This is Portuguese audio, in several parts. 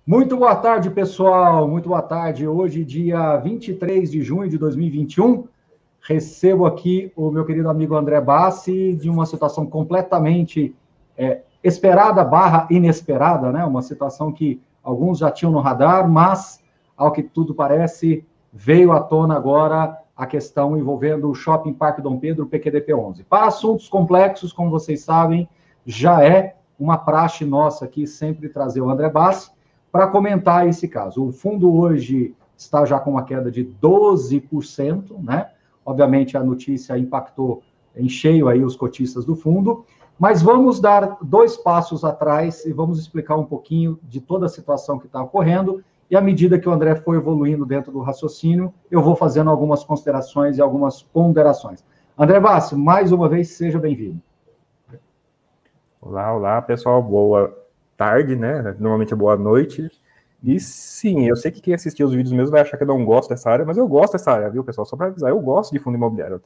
Muito boa tarde, pessoal. Muito boa tarde. Hoje, dia 23 de junho de 2021, recebo aqui o meu querido amigo André Bassi de uma situação completamente esperada / inesperada, né? Uma situação que alguns já tinham no radar, mas, ao que tudo parece, veio à tona agora a questão envolvendo o Shopping Parque Dom Pedro, PQDP-11. Para assuntos complexos, como vocês sabem, já é uma praxe nossa aqui sempre trazer o André Bassi para comentar esse caso. O fundo hoje está já com uma queda de 12%, né? Obviamente a notícia impactou em cheio aí os cotistas do fundo, mas vamos dar 2 passos atrás e vamos explicar um pouquinho de toda a situação que está ocorrendo, e à medida que o André for evoluindo dentro do raciocínio, eu vou fazendo algumas considerações e algumas ponderações. André Bassi, mais uma vez, seja bem-vindo. Olá, pessoal, boa tarde, né? Normalmente é boa noite. E sim, eu sei que quem assistir os vídeos mesmo vai achar que eu não gosto dessa área, mas eu gosto dessa área, viu, pessoal? Só para avisar, eu gosto de fundo imobiliário,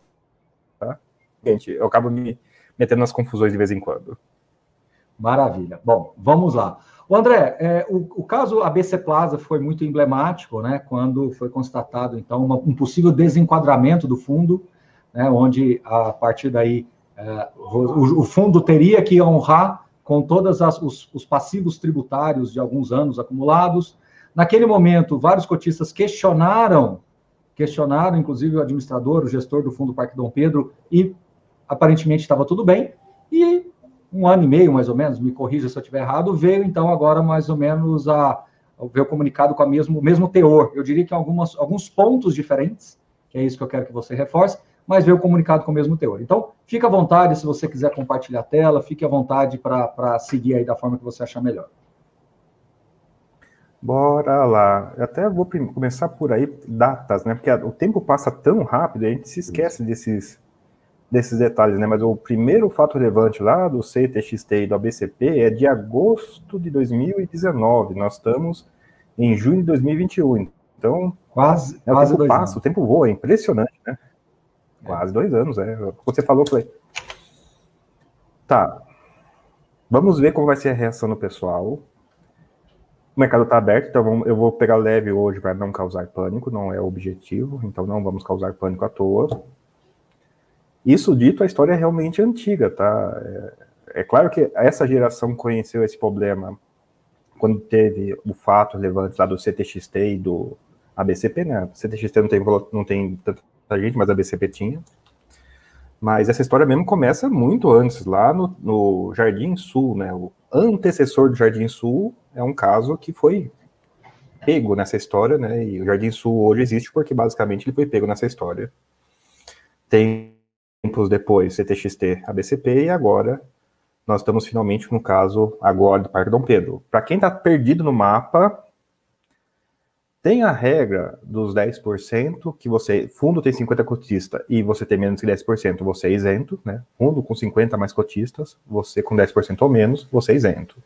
tá? Gente, eu acabo me metendo nas confusões de vez em quando. Maravilha. Bom, vamos lá. O André, o caso ABC Plaza foi muito emblemático, né? Quando foi constatado, então, um possível desenquadramento do fundo, né? Onde, a partir daí, o fundo teria que honrar com todos os passivos tributários de alguns anos acumulados. Naquele momento, vários cotistas questionaram, inclusive o administrador, o gestor do Fundo Parque Dom Pedro, e aparentemente estava tudo bem. E 1 ano e meio, mais ou menos, me corrija se eu estiver errado, veio então agora mais ou menos veio comunicado com o mesmo teor. Eu diria que alguns pontos diferentes, que é isso que eu quero que você reforce, mas veio comunicado com o mesmo teor. Então, fique à vontade, se você quiser compartilhar a tela, fique à vontade para seguir aí da forma que você achar melhor. Bora lá. Eu até vou começar por aí, datas, né? Porque o tempo passa tão rápido, a gente se esquece desses detalhes, né? Mas o primeiro fato relevante lá do CTXT e do ABCP é de agosto de 2019. Nós estamos em junho de 2021. Então, quase o tempo 2 passa, anos. o tempo voa, é impressionante, né? Quase 2 anos, Você falou, eu falei. Tá. Vamos ver como vai ser a reação do pessoal. O mercado está aberto, então eu vou pegar leve hoje para não causar pânico, não é o objetivo, então não vamos causar pânico à toa. Isso dito, a história é realmente antiga, tá? É claro que essa geração conheceu esse problema quando teve o fato relevante lá do CTXT e do ABCP, né? O CTXT não tem tanta gente, mas a ABCP tinha. Mas essa história mesmo começa muito antes, lá no Jardim Sul, né? O antecessor do Jardim Sul é um caso que foi pego nessa história, né? E o Jardim Sul hoje existe porque basicamente ele foi pego nessa história. Tempos depois, CTXT, ABCP, e agora nós estamos finalmente no caso agora do Parque Dom Pedro. Para quem está perdido no mapa, tem a regra dos 10%, que fundo tem 50 cotistas e você tem menos que 10%, você é isento, né? Fundo com 50 mais cotistas, você com 10% ou menos, você é isento.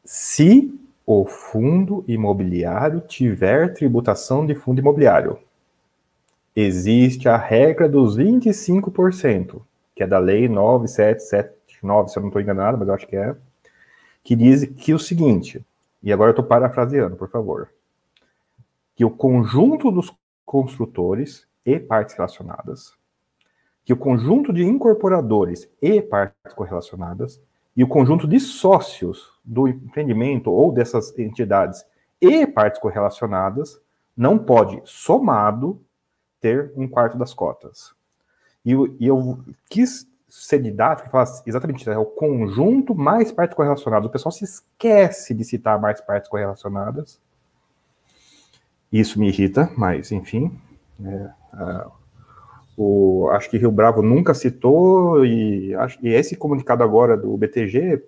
Se o fundo imobiliário tiver tributação de fundo imobiliário, existe a regra dos 25%, que é da lei 9779, se eu não estou enganado, mas eu acho que diz que o seguinte, e agora eu estou parafraseando, por favor, que o conjunto dos construtores e partes relacionadas, que o conjunto de incorporadores e partes correlacionadas, e o conjunto de sócios do empreendimento ou dessas entidades e partes correlacionadas não pode, somado, ter 1/4 das cotas. E eu quis ser didático e falar exatamente isso, é o conjunto mais partes correlacionadas. O pessoal se esquece de citar mais partes correlacionadas. Isso me irrita, mas enfim. Acho que Rio Bravo nunca citou, e esse comunicado agora do BTG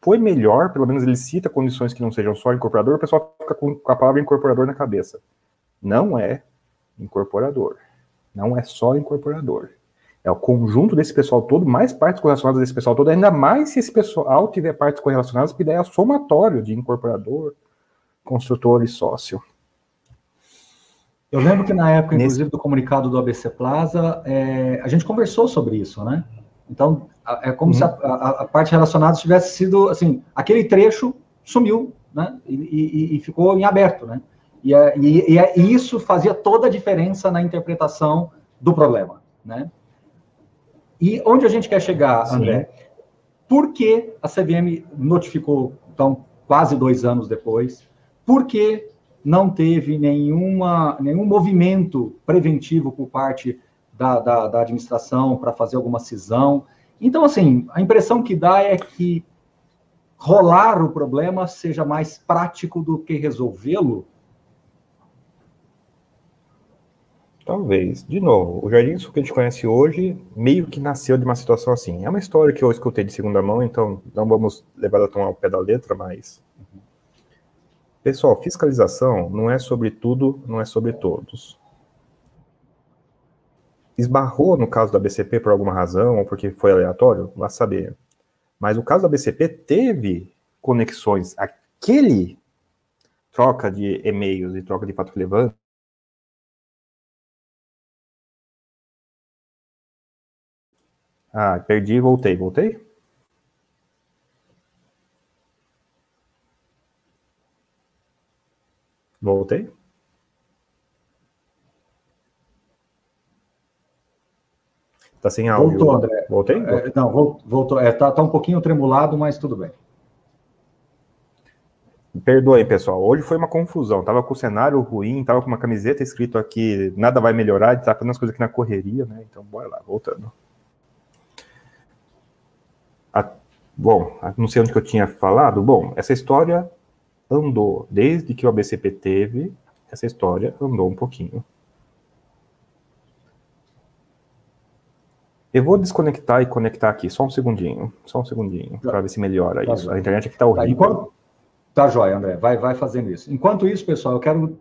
foi melhor, pelo menos ele cita condições que não sejam só incorporador, o pessoal fica com a palavra incorporador na cabeça. Não é incorporador. Não é só incorporador. É o conjunto desse pessoal todo, mais partes correlacionadas desse pessoal todo, ainda mais se esse pessoal tiver partes correlacionadas, porque daí é somatório de incorporador, construtor e sócio. Eu lembro que na época, inclusive, do comunicado do ABC Plaza, a gente conversou sobre isso, né? Então, é como se a parte relacionada tivesse sido, assim, aquele trecho sumiu né? E ficou em aberto, né? E isso fazia toda a diferença na interpretação do problema, né? E onde a gente quer chegar, Sim. André? Por que a CVM notificou, então, quase 2 anos depois? Por que não teve nenhum movimento preventivo por parte da administração para fazer alguma cisão? Então, assim, a impressão que dá é que rolar o problema seja mais prático do que resolvê-lo. Talvez. De novo, o Jardim Sul que a gente conhece hoje meio que nasceu de uma situação assim. É uma história que eu escutei de segunda mão, então não vamos levar ela tão ao pé da letra, mas... Pessoal, fiscalização não é sobre tudo, não é sobre todos. Esbarrou no caso da BCP por alguma razão, ou porque foi aleatório? Vá saber. Mas o caso da BCP teve conexões. Aquele troca de e-mails e troca de fato relevante. Ah, perdi e voltei. Voltei? Voltei? Tá sem áudio. Voltou, André. Voltei? Não, voltou. Tá um pouquinho tremulado, mas tudo bem. Perdoe, pessoal. Hoje foi uma confusão. Tava com o cenário ruim, tava com uma camiseta escrito aqui, nada vai melhorar, tá fazendo as coisas aqui na correria, né? Então, bora lá, voltando. Bom, não sei onde que eu tinha falado. Bom, essa história andou. Desde que o ABCP teve, essa história andou um pouquinho. Eu vou desconectar e conectar aqui, só um segundinho, para ver se melhora isso. A internet aqui tá horrível. Tá jóia, André, vai fazendo isso. Enquanto isso, pessoal, eu quero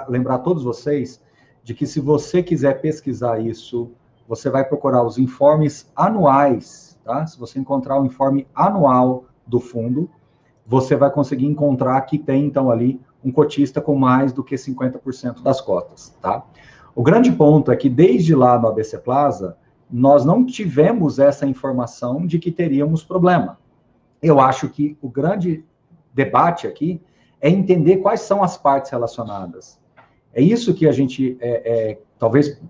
lembrar todos vocês de que se você quiser pesquisar isso, você vai procurar os informes anuais, tá? Se você encontrar o informe anual do fundo, você vai conseguir encontrar que tem, então, ali um cotista com mais do que 50% das cotas, tá? O grande ponto é que, desde lá no ABC Plaza, nós não tivemos essa informação de que teríamos problema. Eu acho que o grande debate aqui é entender quais são as partes relacionadas. É isso que a gente, talvez,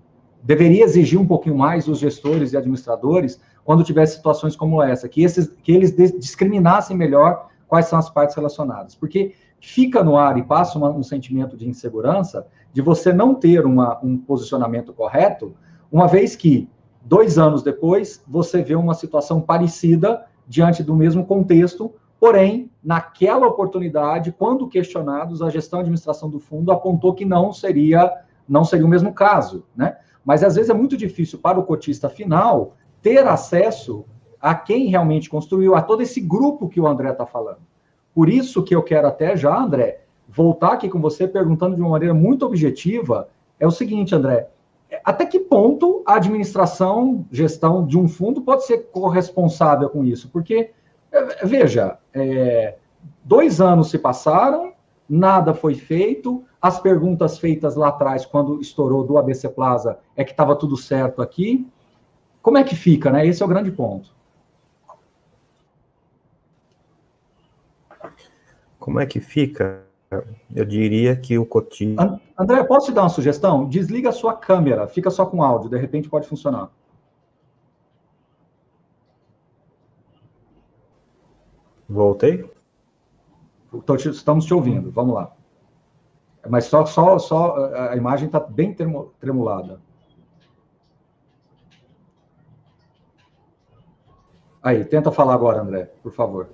deveria exigir um pouquinho mais dos gestores e administradores quando tivesse situações como essa, que eles discriminassem melhor quais são as partes relacionadas. Porque fica no ar e passa um sentimento de insegurança de você não ter um posicionamento correto, uma vez que, 2 anos depois, você vê uma situação parecida diante do mesmo contexto, porém, naquela oportunidade, quando questionados, a gestão e administração do fundo apontou que não seria o mesmo caso, né? Mas, às vezes, é muito difícil para o cotista final ter acesso a quem realmente construiu, a todo esse grupo que o André está falando. Por isso que eu quero até já, André, voltar aqui com você perguntando de uma maneira muito objetiva, é o seguinte, André, até que ponto a administração, gestão de um fundo pode ser corresponsável com isso? Porque, veja, 2 anos se passaram, nada foi feito, as perguntas feitas lá atrás, quando estourou do ABC Plaza, é que estava tudo certo aqui. Como é que fica, né? Esse é o grande ponto. Como é que fica? Eu diria que o cotista... André, posso te dar uma sugestão? Desliga a sua câmera, fica só com áudio, de repente pode funcionar. Voltei? Estamos te ouvindo, vamos lá. Mas só a imagem está bem tremulada. Aí, tenta falar agora, André, por favor.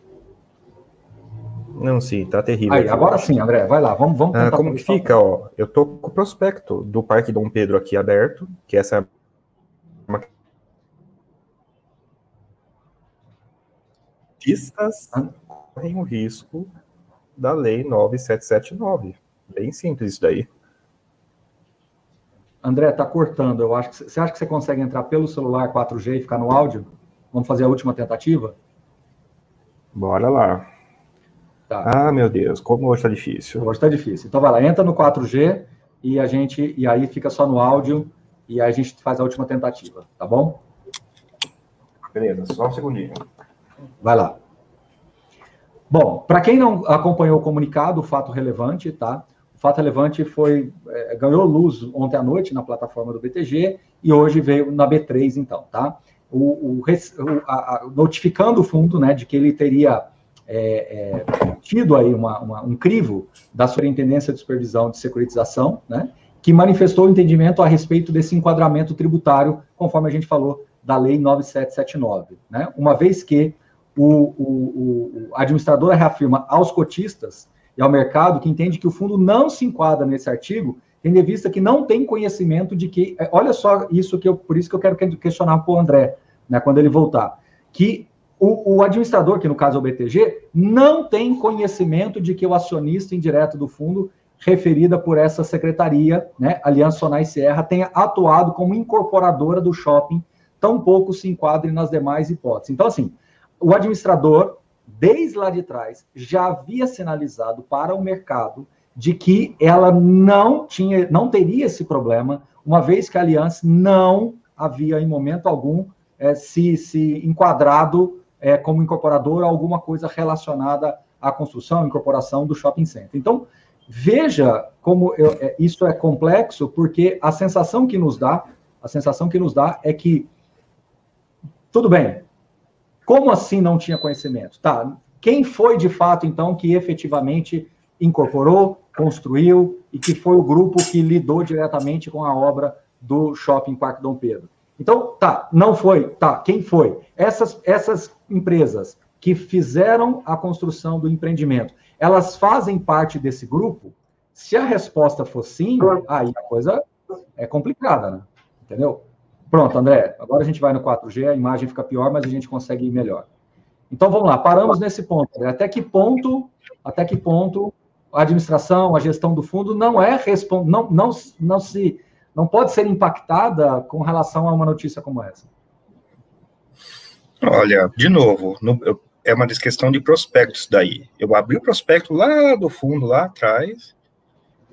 Não, sim, tá terrível. Aí, agora sim, André, vai lá, vamos tentar. Como que fica, ó? Eu tô com o prospecto do Parque Dom Pedro aqui aberto, que essa é uma... Cotistas correm o risco da Lei 9779. Bem simples isso daí. André, tá cortando. Eu acho que você acha que você consegue entrar pelo celular 4G e ficar no áudio? Vamos fazer a última tentativa? Bora lá. Tá. Ah, meu Deus, como hoje tá difícil. Hoje tá difícil. Então vai lá, entra no 4G e aí fica só no áudio e aí a gente faz a última tentativa, tá bom? Beleza, só um segundinho. Vai lá. Bom, para quem não acompanhou o comunicado, o fato relevante, tá? O fato relevante ganhou luz ontem à noite na plataforma do BTG e hoje veio na B3, então, tá? Notificando o fundo, né, de que ele teria tido aí um crivo da Superintendência de Supervisão de Securitização, né, que manifestou o entendimento a respeito desse enquadramento tributário, conforme a gente falou, da Lei 9779, né? Uma vez que o administrador reafirma aos cotistas e ao mercado que entende que o fundo não se enquadra nesse artigo, tendo em vista que não tem conhecimento de que... Olha só isso por isso que eu quero questionar para o André, né, quando ele voltar, que o administrador, que no caso é o BTG, não tem conhecimento de que o acionista indireto do fundo, referida por essa secretaria, né, Aliança Sonai Sierra, tenha atuado como incorporadora do shopping, tampouco se enquadre nas demais hipóteses. Então, assim, o administrador, desde lá de trás, já havia sinalizado para o mercado de que ela não teria esse problema, uma vez que a Aliança não havia, em momento algum, se enquadrado como incorporadora, alguma coisa relacionada à construção, incorporação do shopping center. Então, veja como isso é complexo, porque a sensação que nos dá é que, tudo bem, como assim não tinha conhecimento? Tá, quem foi de fato, então, que efetivamente incorporou, construiu e que foi o grupo que lidou diretamente com a obra do Shopping Parque Dom Pedro? Então, tá, não foi, tá, quem foi? Essas empresas que fizeram a construção do empreendimento, elas fazem parte desse grupo? Se a resposta for sim, aí a coisa é complicada, né? Entendeu? Pronto, André, agora a gente vai no 4G, a imagem fica pior, mas a gente consegue ir melhor. Então, vamos lá, paramos nesse ponto, André. Até que ponto a administração, a gestão do fundo não pode ser impactada com relação a uma notícia como essa? Olha, de novo, é uma questão de prospectos daí. Eu abri o prospecto lá do fundo, lá atrás,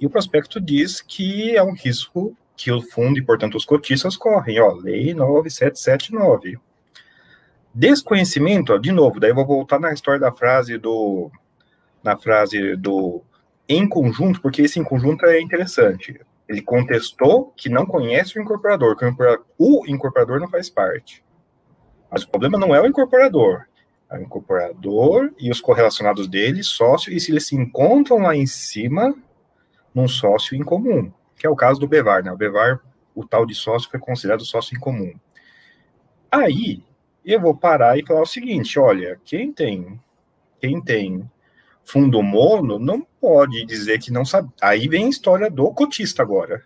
e o prospecto diz que é um risco que o fundo e, portanto, os cotistas correm, ó, Lei 9779. Desconhecimento, ó, de novo, daí eu vou voltar na história da frase do em conjunto, porque esse em conjunto é interessante. Ele contestou que não conhece o incorporador, que o incorporador não faz parte. Mas o problema não é o incorporador. É o incorporador e os correlacionados dele, sócio, e se eles se encontram lá em cima, num sócio em comum, que é o caso do BEVAR, né? O BEVAR, o tal de sócio, foi considerado sócio em comum. Aí, eu vou parar e falar o seguinte, olha, quem tem fundo mono não pode dizer que não sabe. Aí vem a história do cotista agora.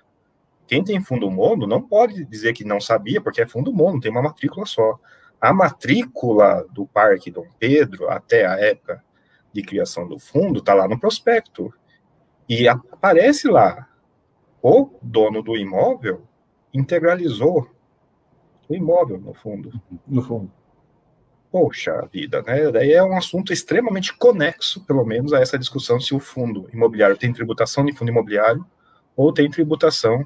Quem tem fundo mono não pode dizer que não sabia, porque é fundo mono, tem uma matrícula só. A matrícula do Parque Dom Pedro, até a época de criação do fundo, está lá no prospecto. E aparece lá, o dono do imóvel integralizou o imóvel no fundo. No fundo. Poxa vida, né? Daí é um assunto extremamente conexo, pelo menos, a essa discussão se o fundo imobiliário tem tributação de fundo imobiliário ou tem tributação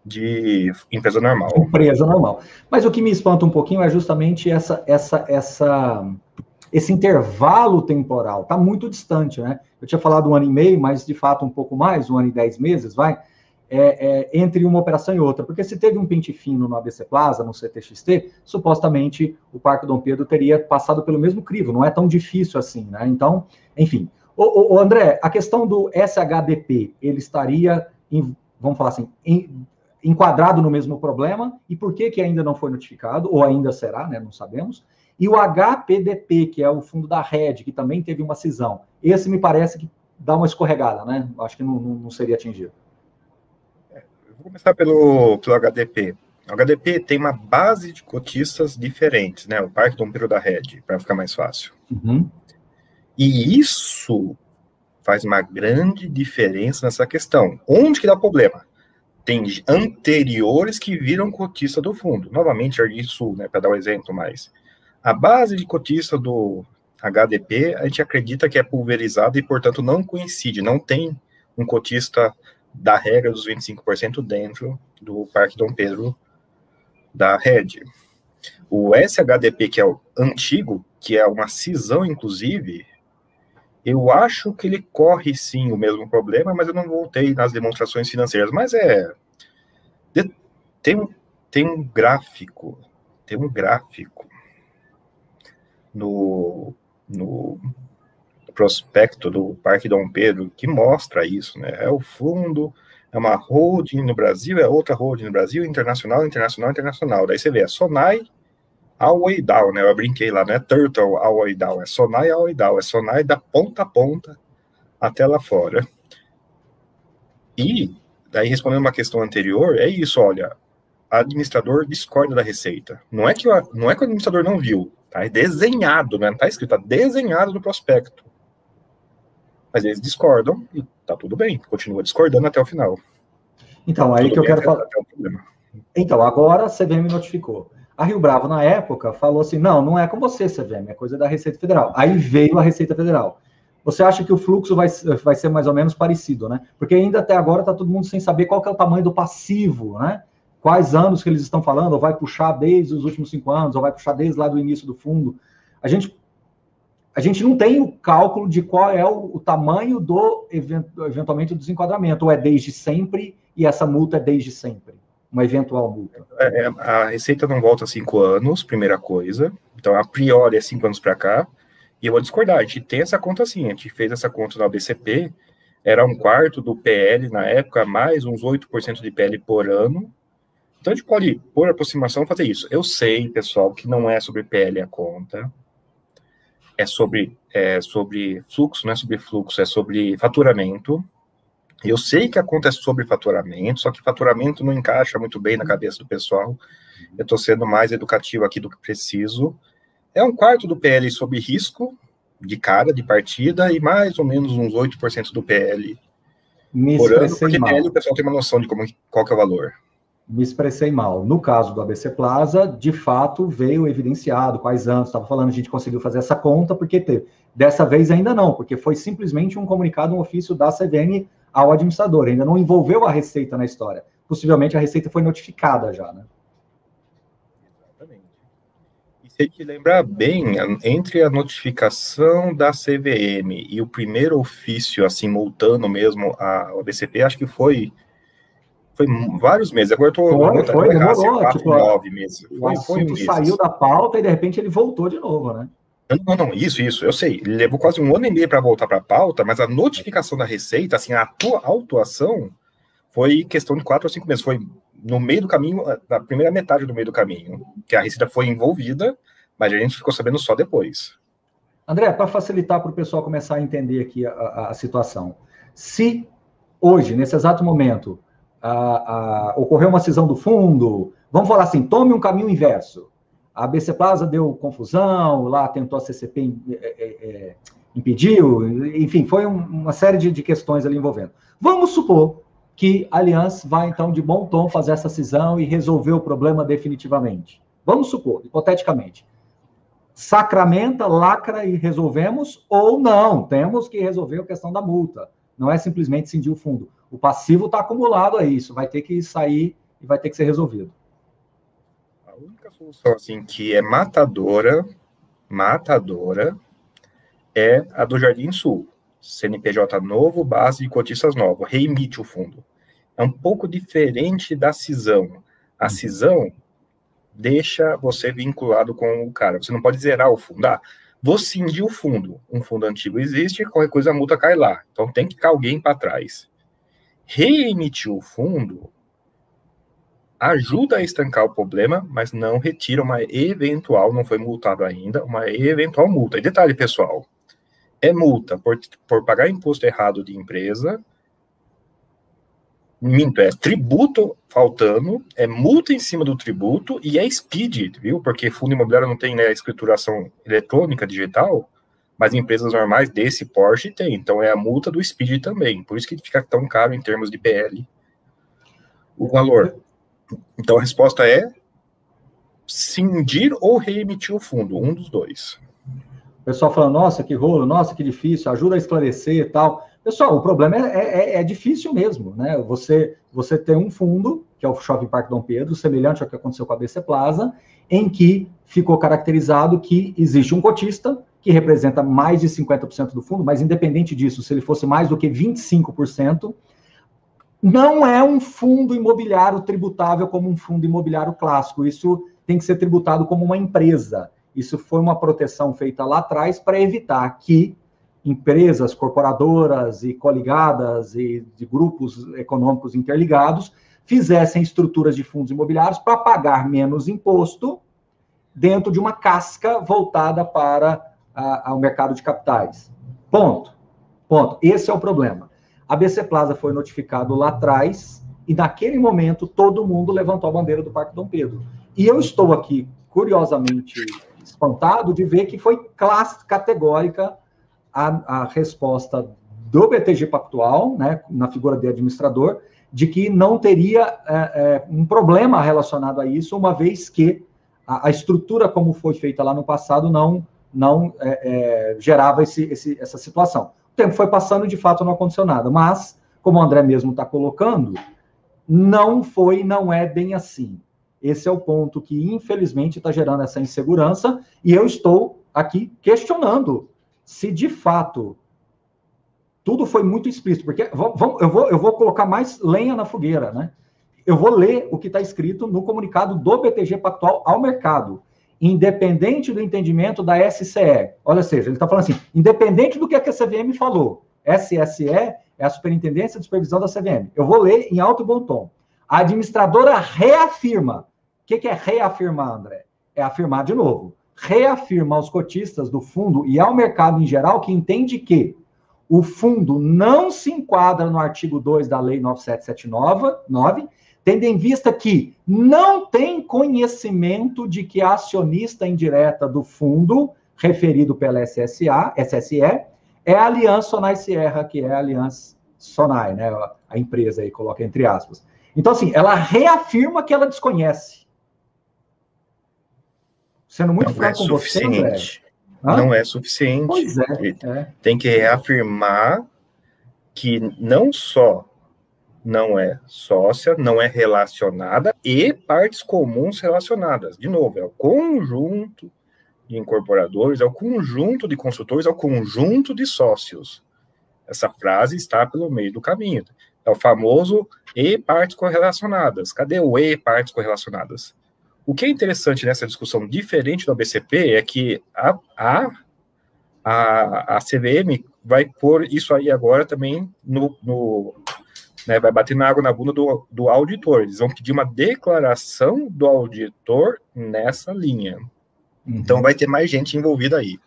de empresa normal. Empresa normal. Mas o que me espanta um pouquinho é justamente esse intervalo temporal. Está muito distante, né? Eu tinha falado 1 ano e meio, mas de fato um pouco mais, 1 ano e 10 meses, entre uma operação e outra. Porque se teve um pente fino no ABC Plaza, no CTXT, supostamente o Parque Dom Pedro teria passado pelo mesmo crivo. Não é tão difícil assim, né? Então, enfim. O André, a questão do SHDP, ele estaria, vamos falar assim, enquadrado no mesmo problema, e por que ainda não foi notificado, ou ainda será, né, não sabemos, e o HPDP, que é o fundo da Rede, que também teve uma cisão. Esse me parece que dá uma escorregada, né? Acho que não seria atingido. Vou começar pelo HDP. O HDP tem uma base de cotistas diferentes, né? O Parque Dom Pedro da Rede, para ficar mais fácil. Uhum. E isso faz uma grande diferença nessa questão. Onde que dá problema? Tem anteriores que viram cotista do fundo. Novamente, Jardim Sul, né, para dar um exemplo mais. A base de cotista do HDP, a gente acredita que é pulverizada e, portanto, não coincide. Não tem um cotista da regra dos 25% dentro do Parque Dom Pedro da Rede. O SHDP, que é o antigo, que é uma cisão, inclusive, Eu acho que ele corre sim o mesmo problema, mas eu não voltei nas demonstrações financeiras. Mas tem um gráfico no prospecto do Parque Dom Pedro que mostra isso, né? É o fundo, é uma holding no Brasil, é outra holding no Brasil, internacional. Daí você vê a Sonai all way down, né? Eu brinquei lá, né? Turtle all way down, é Sonai all way down, é Sonai da ponta a ponta até lá fora. E daí, respondendo uma questão anterior, é isso, olha, administrador discorda da receita. Não é que o administrador não viu, tá? É desenhado, né? Não tá escrito, tá desenhado no prospecto. Mas eles discordam e tá tudo bem, continua discordando até o final. Então, aí que eu quero falar. Então, agora a CVM notificou. A Rio Bravo, na época, falou assim, não é com você, CVM, é coisa da Receita Federal. Aí veio a Receita Federal. Você acha que o fluxo vai ser mais ou menos parecido, né? Porque ainda até agora está todo mundo sem saber qual que é o tamanho do passivo, né? Quais anos que eles estão falando, ou vai puxar desde os últimos 5 anos, ou vai puxar desde lá do início do fundo. A gente não tem o cálculo de qual é o tamanho do, eventualmente, do desenquadramento, ou é desde sempre, e essa multa é desde sempre, uma eventual multa. A Receita não volta 5 anos, primeira coisa, então a priori é 5 anos para cá, e eu vou discordar, a gente tem essa conta assim, a gente fez essa conta na BCP, era 1/4 do PL na época, mais uns 8% de PL por ano, então a gente pode, por aproximação, fazer isso. Eu sei, pessoal, que não é sobre PL a conta, é sobre fluxo, não é sobre fluxo, é sobre faturamento. Eu sei que a conta é sobre faturamento, só que faturamento não encaixa muito bem na cabeça do pessoal. Eu estou sendo mais educativo aqui do que preciso. É 1/4 do PL sobre risco, de cara, de partida, e mais ou menos uns 8% do PL por ano, porque PL o pessoal tem uma noção de qual que é o valor. Me expressei mal. No caso do ABC Plaza, de fato, veio evidenciado quais anos, estava falando, a gente conseguiu fazer essa conta, porque teve. Dessa vez ainda não, porque foi simplesmente um comunicado, um ofício da CVM ao administrador, ainda não envolveu a Receita na história. Possivelmente a Receita foi notificada já, né? Exatamente. E se a gente lembrar bem, entre a notificação da CVM e o primeiro ofício, assim, multando mesmo a BCP, acho que foi vários meses. Agora eu tô... Foi, demorou. 4, tipo, 9 meses. Foi meses. Saiu da pauta e, de repente, ele voltou de novo, né? Não, isso, eu sei. Ele levou quase 1 ano e meio para voltar para a pauta, mas a notificação da Receita, assim, a autuação, foi questão de 4 ou 5 meses. Foi no meio do caminho, na primeira metade do meio do caminho, que a Receita foi envolvida, mas a gente ficou sabendo só depois. André, para facilitar para o pessoal começar a entender aqui a situação, se hoje, nesse exato momento, ocorreu uma cisão do fundo, vamos falar assim, tome um caminho inverso. A ABC Plaza deu confusão, lá tentou a CCP impediu, enfim, foi uma série de questões ali envolvendo. Vamos supor que a Allianz vai, então, de bom tom fazer essa cisão e resolver o problema definitivamente. Vamos supor, hipoteticamente. Sacramenta, lacra e resolvemos, ou não, temos que resolver a questão da multa. Não é simplesmente cindir o fundo. O passivo está acumulado a isso, vai ter que sair e vai ter que ser resolvido. A única solução, assim, que é matadora, é a do Jardim Sul. CNPJ novo, base de cotistas nova, reemite o fundo. É um pouco diferente da cisão. A cisão deixa você vinculado com o cara. Você não pode zerar o fundo. Vou cindir o fundo. Um fundo antigo existe, qualquer coisa a multa cai lá. Então tem que ficar alguém para trás. Reemitir o fundo ajuda a estancar o problema, mas não retira uma eventual, não foi multado ainda, uma eventual multa. E detalhe, pessoal, é multa por pagar imposto errado de empresa, é tributo faltando, é multa em cima do tributo e é SPID, viu? Porque fundo imobiliário não tem, né, escrituração eletrônica digital, mas empresas normais desse porte tem. Então é a multa do SPID também. Por isso que fica tão caro em termos de PL o valor. Então a resposta é cindir ou reemitir o fundo, um dos dois. O pessoal falando, nossa, que rolo, nossa, que difícil, ajuda a esclarecer e tal. Pessoal, o problema é difícil mesmo, né? Você tem um fundo, que é o Shopping Parque Dom Pedro, semelhante ao que aconteceu com a ABC Plaza, em que ficou caracterizado que existe um cotista que representa mais de 50% do fundo, mas independente disso, se ele fosse mais do que 25%, não é um fundo imobiliário tributável como um fundo imobiliário clássico. Isso tem que ser tributado como uma empresa. Isso foi uma proteção feita lá atrás para evitar que empresas, corporadoras e coligadas e de grupos econômicos interligados fizessem estruturas de fundos imobiliários para pagar menos imposto dentro de uma casca voltada para o mercado de capitais. Ponto. Esse é o problema. A BC Plaza foi notificado lá atrás e, naquele momento, todo mundo levantou a bandeira do Parque Dom Pedro. E eu estou aqui, curiosamente, espantado de ver que foi categórica a resposta do BTG Pactual, né, na figura de administrador, de que não teria um problema relacionado a isso, uma vez que a estrutura como foi feita lá no passado não gerava essa situação. O tempo foi passando e, de fato, não aconteceu nada. Mas, como o André mesmo está colocando, não é bem assim. Esse é o ponto que, infelizmente, está gerando essa insegurança. E eu estou aqui questionando se, de fato, tudo foi muito explícito. Porque eu vou colocar mais lenha na fogueira, né? Eu vou ler o que está escrito no comunicado do BTG Pactual ao mercado. Independente do entendimento da SCE. Olha, seja, ele está falando assim, independente do que a CVM falou, SSE é a Superintendência de Supervisão da CVM. Eu vou ler em alto e bom tom. A administradora reafirma. O que é reafirmar, André? É afirmar de novo. Reafirma aos cotistas do fundo e ao mercado em geral que entende que o fundo não se enquadra no artigo 2 da Lei 9779, tendo em vista que não tem conhecimento de que a acionista indireta do fundo, referido pela SSE, é a Aliança Sonai Sierra, que é a Aliança Sonai, né? A empresa aí, coloca entre aspas. Então, assim, ela reafirma que ela desconhece. Sendo muito franco com você, André. Não é suficiente. Pois é. Tem que reafirmar que não só não é sócia, não é relacionada e partes comuns relacionadas. De novo, é o conjunto de incorporadores, é o conjunto de consultores, é o conjunto de sócios. Essa frase está pelo meio do caminho. É o famoso e partes correlacionadas. Cadê o e partes correlacionadas? O que é interessante nessa discussão, diferente do ABCP, é que a CVM vai pôr isso aí agora também né, vai bater na água na bunda do auditor. Eles vão pedir uma declaração do auditor nessa linha. Então vai ter mais gente envolvida aí.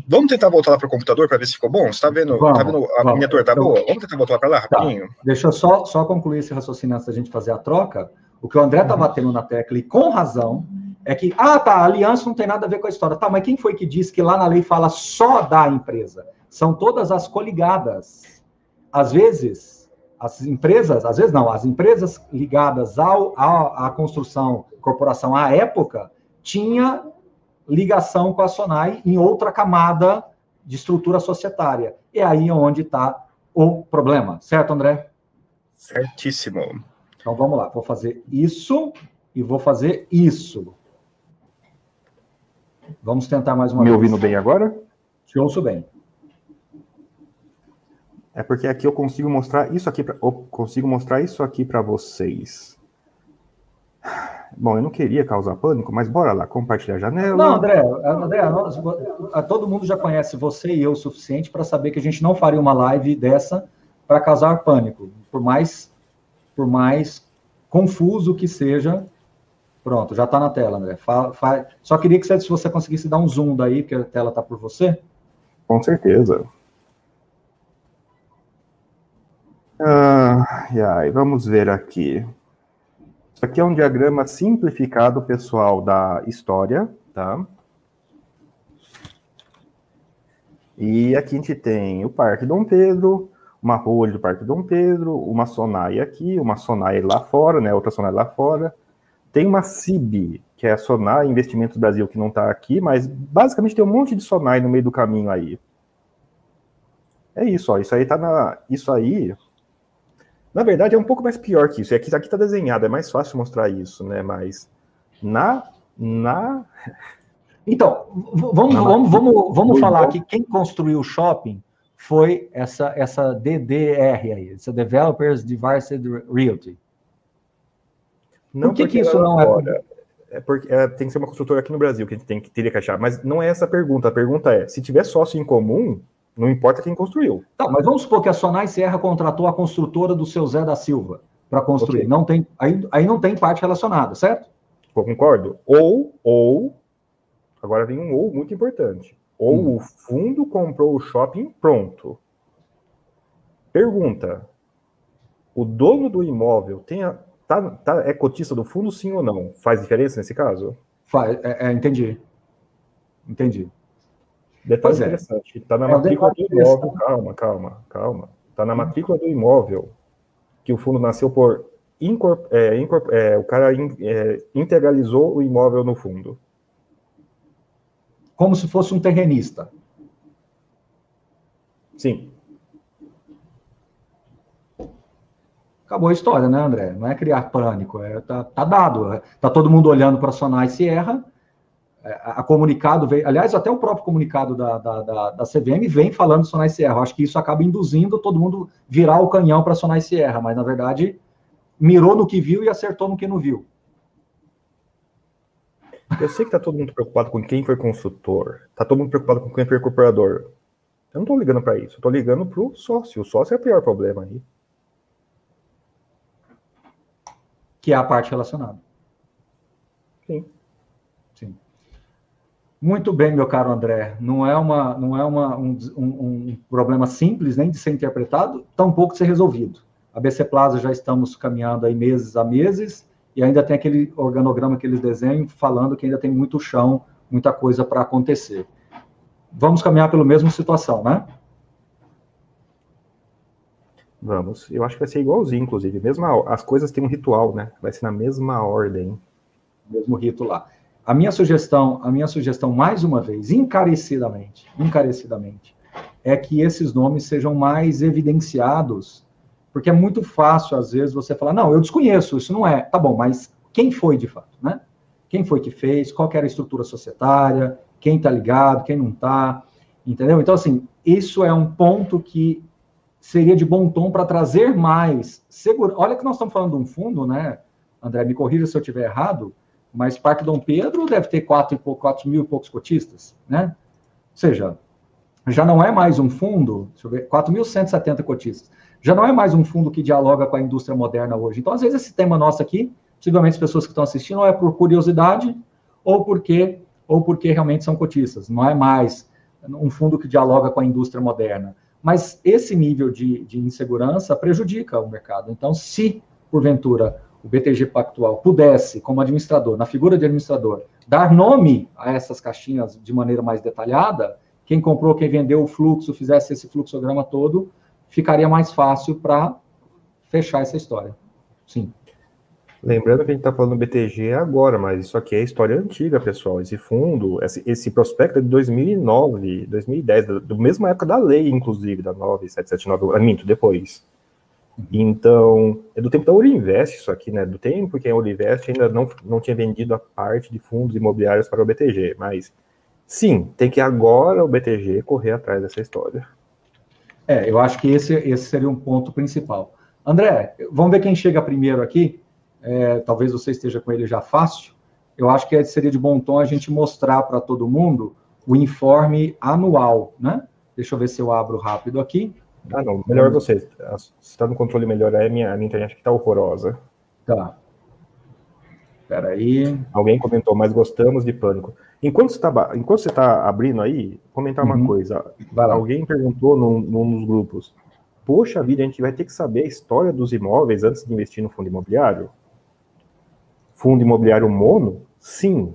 Vamos tentar voltar lá para o computador para ver se ficou bom? Você está vendo, a miniatura tá boa? Vamos tentar voltar para lá rapidinho? Tá. Deixa eu só concluir esse raciocínio antes da gente fazer a troca. O que o André está batendo na tecla, e com razão, é que, a aliança não tem nada a ver com a história. Tá, mas quem foi que disse que lá na lei fala só da empresa? São todas as coligadas. Às vezes, as empresas ligadas à construção, corporação à época, tinha ligação com a Sonai em outra camada de estrutura societária. É aí onde está o problema. Certo, André? Certíssimo. Então, vamos lá. Vou fazer isso e vou fazer isso. Vamos tentar mais uma vez. Me ouvindo bem agora? Te ouço bem. É porque aqui eu consigo mostrar isso aqui para vocês. Bom, eu não queria causar pânico, mas bora lá, compartilhar a janela. Não, André, todo mundo já conhece você e eu o suficiente para saber que a gente não faria uma live dessa para causar pânico. Por mais confuso que seja. Pronto, já está na tela, André. Só queria que se você conseguisse dar um zoom daí, porque a tela está por você. Com certeza. Vamos ver aqui. Isso aqui é um diagrama simplificado, pessoal, da história, tá? E aqui a gente tem o Parque Dom Pedro, uma rua do Parque Dom Pedro, uma Sonai aqui, uma Sonai lá fora, né? Outra Sonai lá fora. Tem uma CIB, que é a Sonai Investimentos Brasil, que não está aqui, mas basicamente tem um monte de Sonai no meio do caminho aí. É isso, ó. Isso aí tá Isso aí, na verdade, é um pouco mais pior que isso. Aqui tá desenhado, é mais fácil mostrar isso, né? Mas Então, vamos falar que quem construiu o shopping foi essa DDR aí, essa Developers Advanced Realty. Não, Por que isso não é? É porque tem que ser uma construtora aqui no Brasil que a gente teria que achar. Mas não é essa a pergunta. A pergunta é, se tiver sócio em comum, não importa quem construiu. Tá, mas vamos supor que a Sonai Serra contratou a construtora do seu Zé da Silva para construir. Okay. Não tem, aí não tem parte relacionada, certo? Eu concordo. Agora vem um ou muito importante. Ou o fundo comprou o shopping pronto. Pergunta. O dono do imóvel é cotista do fundo, sim ou não? Faz diferença nesse caso? Faz, entendi. Detalhe interessante. Está na matrícula do imóvel. Calma. Está na matrícula do imóvel que o fundo nasceu por... o cara integralizou o imóvel no fundo. Como se fosse um terrenista. Sim. Acabou a história, né, André? Não é criar pânico, tá dado. Tá todo mundo olhando para a Sonai Serra. A comunicado veio, aliás, até o próprio comunicado da CVM vem falando de Sonai Serra. Eu acho que isso acaba induzindo todo mundo virar o canhão para a Sonai Serra, mas na verdade mirou no que viu e acertou no que não viu. Eu sei que está todo mundo preocupado com quem foi construtor, está todo mundo preocupado com quem foi incorporador. Eu não estou ligando para isso, eu estou ligando para o sócio. O sócio é o pior problema aí. Que é a parte relacionada. Sim. Muito bem, meu caro André. Não é um problema simples nem de ser interpretado, tampouco de ser resolvido. A BC Plaza já estamos caminhando aí meses a meses, e ainda tem aquele organograma que eles desenham falando que ainda tem muito chão, muita coisa para acontecer. Vamos caminhar pela mesma situação, né? Vamos. Eu acho que vai ser igualzinho, inclusive. As coisas têm um ritual, né? Vai ser na mesma ordem. Mesmo rito lá. A minha sugestão, mais uma vez, encarecidamente, é que esses nomes sejam mais evidenciados, porque é muito fácil, às vezes, você falar, não, eu desconheço, isso não é. Tá bom, mas quem foi de fato, né? Quem foi que fez, qual que era a estrutura societária, quem está ligado, quem não está, entendeu? Então, assim, isso é um ponto que seria de bom tom para trazer mais segurança. Olha que nós estamos falando de um fundo, né? André, me corrija se eu estiver errado, mas Parque Dom Pedro deve ter 4 mil e poucos cotistas, né? Ou seja, já não é mais um fundo, deixa eu ver, 4.170 cotistas. Já não é mais um fundo que dialoga com a indústria moderna hoje. Então, às vezes, esse tema nosso aqui, possivelmente as pessoas que estão assistindo, ou é por curiosidade, ou porque realmente são cotistas. Não é mais um fundo que dialoga com a indústria moderna. Mas esse nível de insegurança prejudica o mercado. Então, se, porventura, o BTG Pactual pudesse, como administrador, na figura de administrador, dar nome a essas caixinhas de maneira mais detalhada, quem comprou, quem vendeu o fluxo, fizesse esse fluxograma todo, ficaria mais fácil para fechar essa história. Sim. Lembrando que a gente está falando do BTG agora, mas isso aqui é história antiga, pessoal. Esse fundo, esse prospecto é de 2009, 2010, da mesma época da lei, inclusive, da 9779, minto, depois. Então, é do tempo da Orinvest isso aqui, né? Do tempo que a Orinvest ainda não tinha vendido a parte de fundos imobiliários para o BTG. Mas, sim, tem que agora o BTG correr atrás dessa história. Eu acho que esse seria um ponto principal. André, vamos ver quem chega primeiro aqui. Talvez você esteja com ele já fácil. Eu acho que seria de bom tom a gente mostrar para todo mundo o informe anual, né? Deixa eu ver se eu abro rápido aqui. Ah, não, melhor você. Se está no controle melhor, a minha internet que está horrorosa. Tá. Espera aí. Alguém comentou, mas gostamos de Pânico. Enquanto você está abrindo aí, comentar uma coisa. Alguém perguntou num dos grupos, poxa vida, a gente vai ter que saber a história dos imóveis antes de investir no fundo imobiliário? Fundo imobiliário mono? Sim.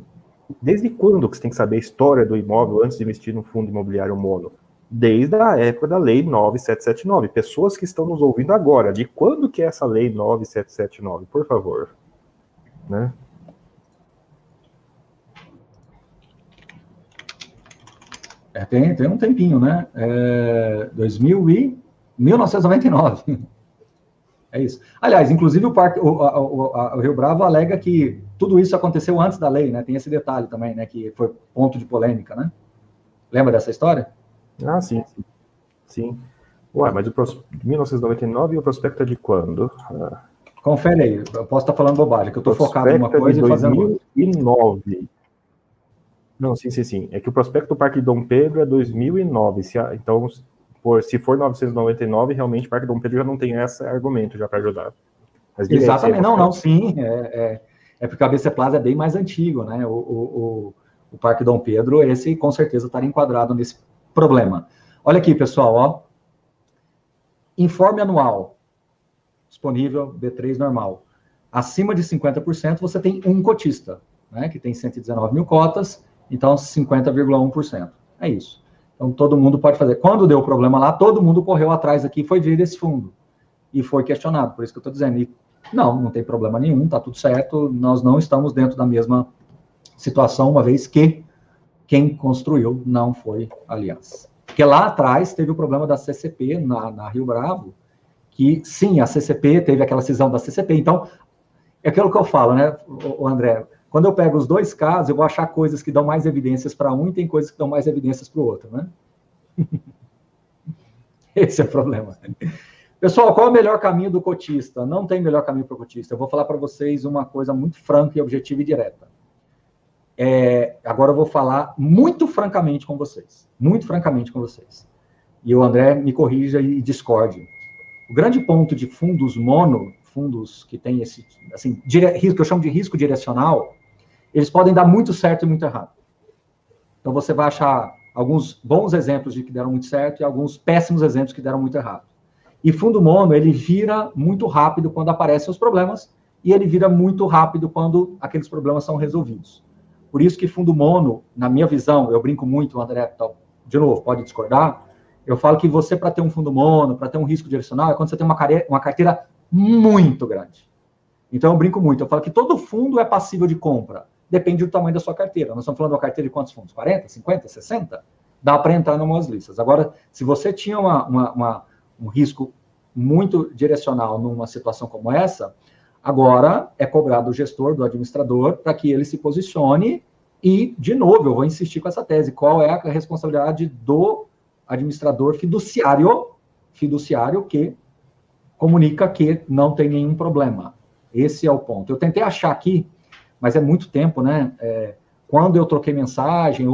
Desde quando que você tem que saber a história do imóvel antes de investir no fundo imobiliário mono? Desde a época da Lei 9779. Pessoas que estão nos ouvindo agora, de quando que é essa Lei 9779? Por favor. Né? Tem um tempinho, né? 1999. É isso. Aliás, inclusive o Rio Bravo alega que tudo isso aconteceu antes da lei, né? Tem esse detalhe também, né? Que foi ponto de polêmica, né? Lembra dessa história? Ah, sim. Sim. Ué, mas 1999 e o prospecto é de quando? Confere aí, eu posso estar falando bobagem, que eu estou focado em uma coisa e fazendo... 2009. Não, sim. É que o prospecto do Parque Dom Pedro é 2009. Então, se for 999, realmente o Parque Dom Pedro já não tem esse argumento já para ajudar. Mas exatamente, não, sim. É porque a BC Plaza é bem mais antigo, né? O Parque Dom Pedro, esse com certeza estaria enquadrado nesse problema. Olha aqui, pessoal, ó. Informe anual. Disponível, B3 normal. Acima de 50%, você tem um cotista, né? Que tem 119 mil cotas, então 50,1%. É isso. Então, todo mundo pode fazer. Quando deu problema lá, todo mundo correu atrás aqui e foi ver esse fundo. E foi questionado, por isso que eu estou dizendo. E, não tem problema nenhum, está tudo certo, nós não estamos dentro da mesma situação, uma vez que quem construiu não foi a Aliança. Porque lá atrás teve o problema da CCP, na Rio Bravo, que, sim, a CCP teve aquela cisão da CCP. Então, é aquilo que eu falo, né, o André? Quando eu pego os dois casos, eu vou achar coisas que dão mais evidências para um e tem coisas que dão mais evidências para o outro, né? Esse é o problema. Pessoal, qual é o melhor caminho do cotista? Não tem melhor caminho para o cotista. Eu vou falar para vocês uma coisa muito franca e objetiva e direta. Agora eu vou falar muito francamente com vocês. Muito francamente com vocês. E o André me corrija e discorde. O grande ponto de fundos mono, fundos que tem esse, assim, risco, eu chamo de risco direcional, eles podem dar muito certo e muito errado. Então você vai achar alguns bons exemplos de que deram muito certo e alguns péssimos exemplos que deram muito errado. E fundo mono, ele vira muito rápido quando aparecem os problemas e ele vira muito rápido quando aqueles problemas são resolvidos. Por isso que fundo mono, na minha visão, eu brinco muito, o André, de novo, pode discordar, eu falo que você, para ter um fundo mono, para ter um risco direcional, é quando você tem uma carteira muito grande. Então, eu brinco muito, eu falo que todo fundo é passível de compra, depende do tamanho da sua carteira. Nós estamos falando de uma carteira de quantos fundos? 40, 50, 60? Dá para entrar em umas listas. Agora, se você tinha um risco muito direcional numa situação como essa, agora é cobrado do gestor, do administrador, para que ele se posicione e, de novo, eu vou insistir com essa tese, qual é a responsabilidade do administrador fiduciário que comunica que não tem nenhum problema. Esse é o ponto. Eu tentei achar aqui, mas é muito tempo, né? Quando eu troquei mensagem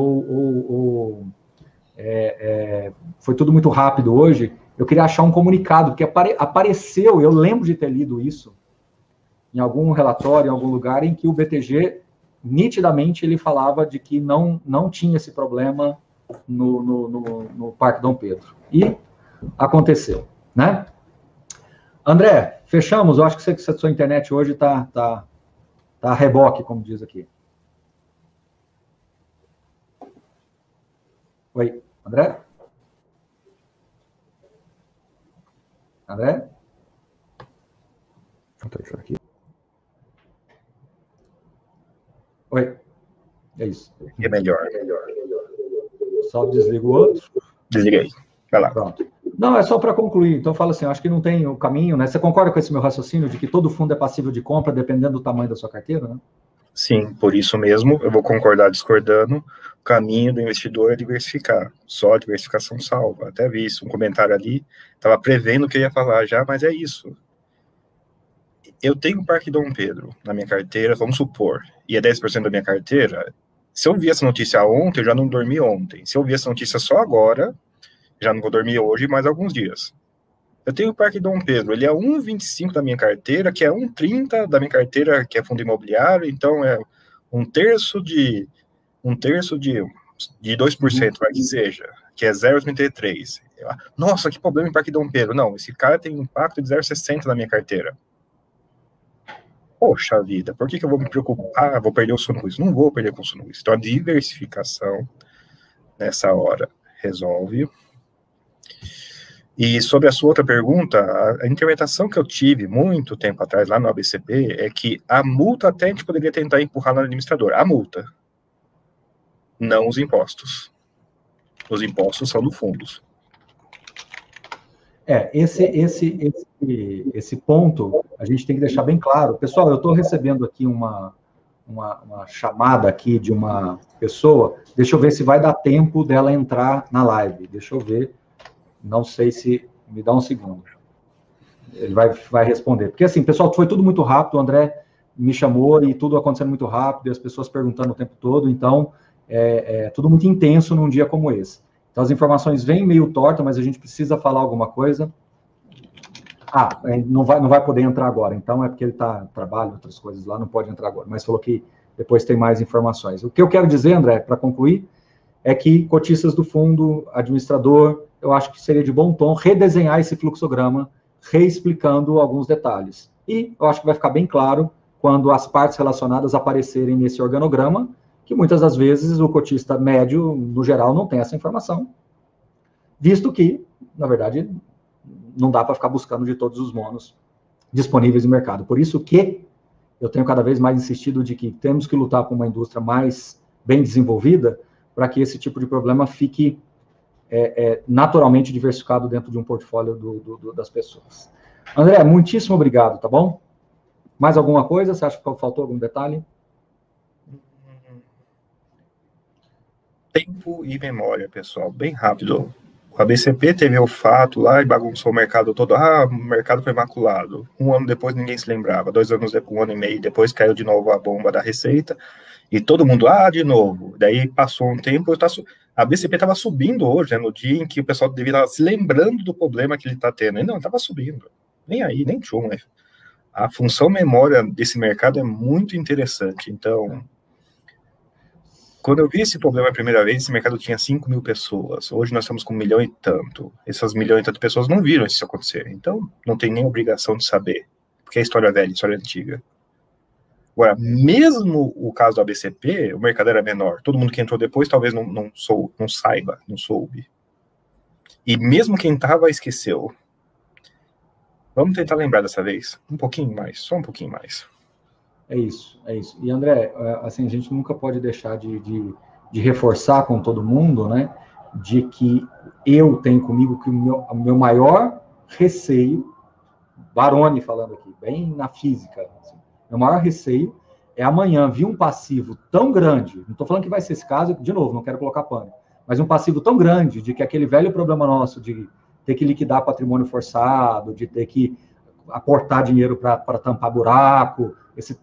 foi tudo muito rápido hoje, eu queria achar um comunicado, porque apareceu, eu lembro de ter lido isso, em algum relatório, em algum lugar, em que o BTG, nitidamente, ele falava de que não tinha esse problema no Parque Dom Pedro. E aconteceu, né? André, fechamos? Eu acho que a sua internet hoje está a reboque, como diz aqui. Oi, André? André? Aqui. Oi, é isso. É melhor. Só desliga o outro. Desliguei. Vai lá. Pronto. Não, é só para concluir. Então, eu falo assim, acho que não tem o caminho, né? Você concorda com esse meu raciocínio de que todo fundo é passível de compra, dependendo do tamanho da sua carteira, né? Sim, por isso mesmo, eu vou concordar discordando, o caminho do investidor é diversificar, só a diversificação salva. Até vi isso, um comentário ali, estava prevendo o que eu ia falar já, mas é isso. Eu tenho o Parque Dom Pedro na minha carteira, vamos supor, e é 10% da minha carteira. Se eu vi essa notícia ontem, eu já não dormi ontem. Se eu vi essa notícia só agora, já não vou dormir hoje, mais alguns dias. Eu tenho o Parque Dom Pedro, ele é 1,25 da minha carteira, que é 1,30 da minha carteira, que é fundo imobiliário, então é um terço de 2%, vai que seja, que é 0,33. Nossa, que problema em Parque Dom Pedro. Não, esse cara tem um impacto de 0,60 na minha carteira. Poxa vida, por que eu vou me preocupar? Vou perder o sono com isso? Não vou perder com o sono com isso. Então, a diversificação, nessa hora, resolve. E sobre a sua outra pergunta, a interpretação que eu tive muito tempo atrás, lá no ABCP, é que a multa até a gente poderia tentar empurrar no administrador. A multa. Não os impostos. Os impostos são do fundos. Esse ponto a gente tem que deixar bem claro. Pessoal, eu estou recebendo aqui uma chamada aqui de uma pessoa. Deixa eu ver se vai dar tempo dela entrar na live. Deixa eu ver. Não sei se... Me dá um segundo. Ele vai responder. Porque, assim, pessoal, foi tudo muito rápido. O André me chamou e tudo acontecendo muito rápido, e as pessoas perguntando o tempo todo. Então, tudo muito intenso num dia como esse. Então, as informações vêm meio tortas, mas a gente precisa falar alguma coisa. Não vai poder entrar agora. Então, é porque ele está trabalho, outras coisas lá, não pode entrar agora. Mas falou que depois tem mais informações. O que eu quero dizer, André, para concluir, é que cotistas do fundo, administrador, eu acho que seria de bom tom redesenhar esse fluxograma, reexplicando alguns detalhes. E eu acho que vai ficar bem claro quando as partes relacionadas aparecerem nesse organograma, que muitas das vezes o cotista médio, no geral, não tem essa informação, visto que, na verdade, não dá para ficar buscando de todos os monos disponíveis no mercado. Por isso que eu tenho cada vez mais insistido de que temos que lutar por uma indústria mais bem desenvolvida para que esse tipo de problema fique naturalmente diversificado dentro de um portfólio das pessoas. André, muitíssimo obrigado, tá bom? Mais alguma coisa? Você acha que faltou algum detalhe? Tempo e memória, pessoal, bem rápido. O ABCP teve o fato lá e bagunçou o mercado todo. O mercado foi maculado. Um ano depois ninguém se lembrava. 2 anos depois, 1 ano e meio depois caiu de novo a bomba da Receita. E todo mundo, de novo. Daí passou um tempo, a ABCP estava subindo hoje, né, no dia em que o pessoal devia estar se lembrando do problema que ele está tendo. E não, estava subindo. Nem aí, nem tchum, né? A função memória desse mercado é muito interessante. Então, quando eu vi esse problema a primeira vez, esse mercado tinha 5 mil pessoas. Hoje nós estamos com 1 milhão e tanto. Essas 1 milhão e tanto pessoas não viram isso acontecer. Então, não tem nem obrigação de saber. Porque é história velha, história antiga. Agora, mesmo o caso do ABCP, o mercado era menor. Todo mundo que entrou depois talvez não saiba, não soube. E mesmo quem estava, esqueceu. Vamos tentar lembrar dessa vez? Um pouquinho mais, só um pouquinho mais. É isso. E, André, assim, a gente nunca pode deixar de reforçar com todo mundo, né, de que eu tenho comigo que o meu maior receio, Baroni falando aqui, bem na física, assim, meu maior receio é amanhã vir um passivo tão grande, não estou falando que vai ser esse caso, de novo, não quero colocar pano, mas um passivo tão grande de que aquele velho problema nosso de ter que liquidar patrimônio forçado, de ter que aportar dinheiro para tampar buraco,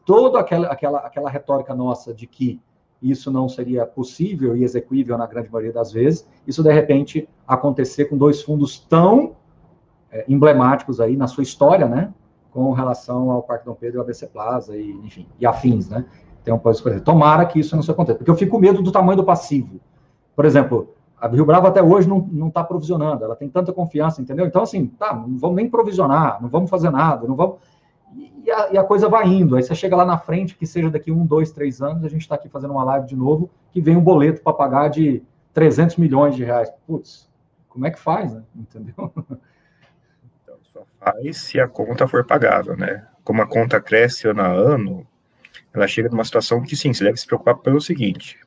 toda aquela retórica nossa de que isso não seria possível e execuível na grande maioria das vezes, isso de repente acontecer com 2 fundos tão emblemáticos aí na sua história, né, com relação ao Parque Dom Pedro e ao ABC Plaza, e, enfim, e afins, né, tomara que isso não se aconteça, porque eu fico com medo do tamanho do passivo. Por exemplo, a Rio Bravo até hoje não está provisionando, ela tem tanta confiança, entendeu? Então, assim, não vamos nem provisionar, não vamos fazer nada, não vamos... E a coisa vai indo, aí você chega lá na frente, que seja daqui 1, 2, 3 anos, a gente está aqui fazendo uma live de novo, que vem um boleto para pagar de 300 milhões de reais. Putz, como é que faz, né? Entendeu? Então, só faz se a conta for pagável, né? Como a conta cresce ano a ano, ela chega numa situação que, sim, você deve se preocupar pelo seguinte: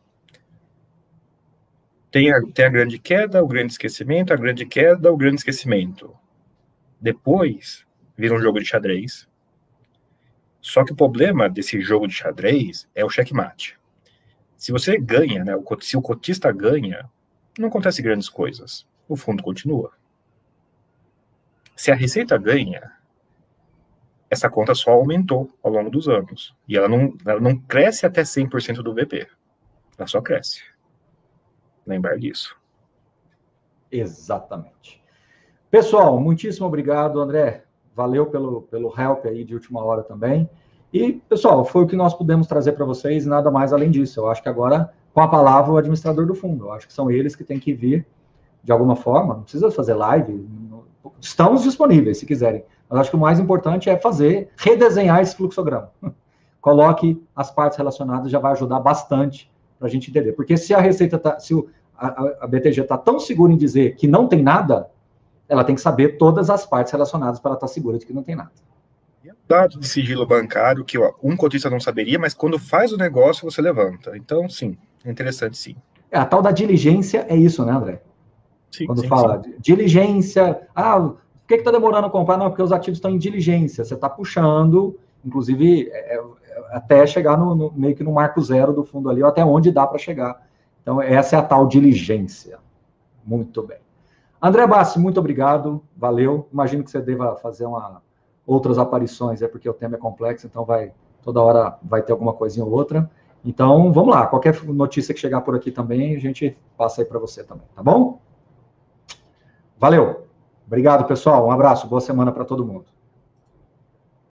tem a grande queda, o grande esquecimento, a grande queda, o grande esquecimento. Depois, vira um jogo de xadrez. Só que o problema desse jogo de xadrez é o checkmate. Se você ganha, né, se o cotista ganha, não acontece grandes coisas. O fundo continua. Se a Receita ganha, essa conta só aumentou ao longo dos anos. E ela não cresce até 100% do VP. Ela só cresce. Lembrar disso. Exatamente. Pessoal, muitíssimo obrigado, André. Valeu pelo help aí de última hora também. E, pessoal, foi o que nós pudemos trazer para vocês, nada mais além disso. Eu acho que agora, com a palavra, o administrador do fundo. Eu acho que são eles que têm que vir, de alguma forma, não precisa fazer live, estamos disponíveis, se quiserem. Mas acho que o mais importante é redesenhar esse fluxograma. Coloque as partes relacionadas, já vai ajudar bastante para a gente entender. Porque se a Receita a BTG está tão segura em dizer que não tem nada, ela tem que saber todas as partes relacionadas para ela estar segura de que não tem nada. E é um dado de sigilo bancário que um cotista não saberia, mas quando faz o negócio, você levanta. Então, sim, é interessante, sim. A tal da diligência é isso, né, André? Sim, quando fala de diligência, que está demorando a comprar? Não, porque os ativos estão em diligência. Você está puxando, inclusive, até chegar meio que no marco zero do fundo ali, ou até onde dá para chegar. Então, essa é a tal diligência. Muito bem. André Bassi, muito obrigado. Valeu. Imagino que você deva fazer outras aparições, porque o tema é complexo, então toda hora vai ter alguma coisinha ou outra. Então, vamos lá. Qualquer notícia que chegar por aqui também, a gente passa aí para você também, tá bom? Valeu. Obrigado, pessoal. Um abraço. Boa semana para todo mundo.